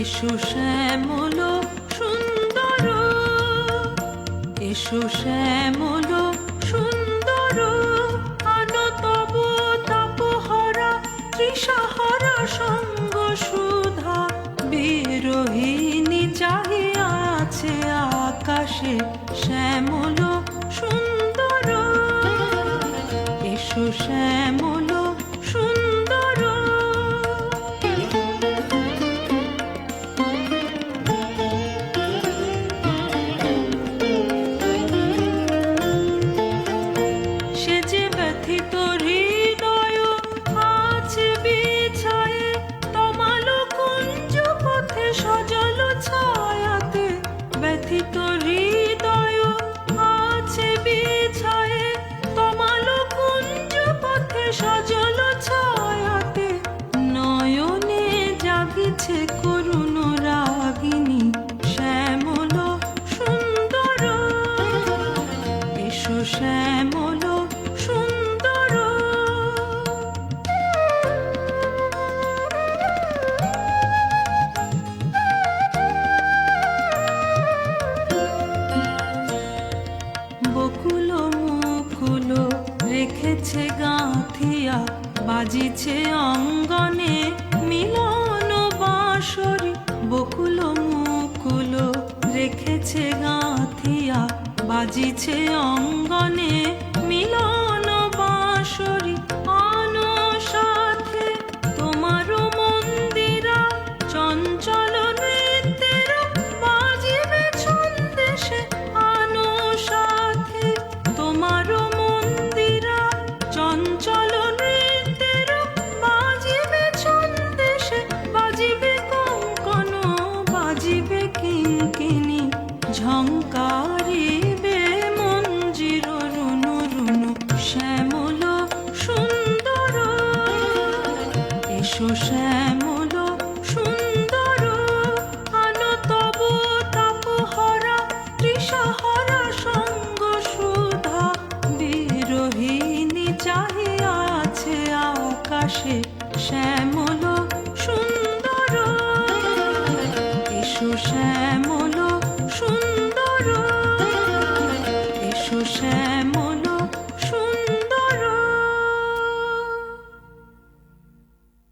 এসো শ্যামল সুন্দর, এসো শ্যামল সুন্দর, আনো তব তাপহরা তৃষাহরা সঙ্গ সুধা। বিরোহিণী চাহিয়া আছে আকাশে শ্যামল সুন্দর, এসো শ্যামল সুন্দর। সে যে ব্যথিত হৃদয় আছে বিছায়ে, তমাল কুঞ্জ পথে সজল ছায়াতে। ব্যথিত হৃদয় আছে বিছায়ে, তমাল কুঞ্জ পথে সজল ছায়াতে। নয়নে জাগিছে করুণ রাগিনী শ্যামল সুন্দর, এসো শ্যামল সুন্দর। বকুল মুকুল রেখেছে গাঁথিয়া, বাজিছে অঙ্গনে মিলন বাঁশরি। বকুল মুকুল রেখেছে গাঁথিয়া, বাজিছে অঙ্গনে মিলন বাঁশরি। আনো সাথে তোমার মন্দিরা, চঞ্চল নৃত্যের বাজিবে ছন্দেশে। আনো সাথে তোমার মন্দিরা, চঞ্চল নৃত্যের বাজিবে ছন্দেশে। বাজিবে কঙ্কণ, বাজিবে কিঙ্কিণী, ঝঙ্কারিবে মঞ্জির রুনু রুনু। শ্যামল সুন্দর, এসো শ্যামল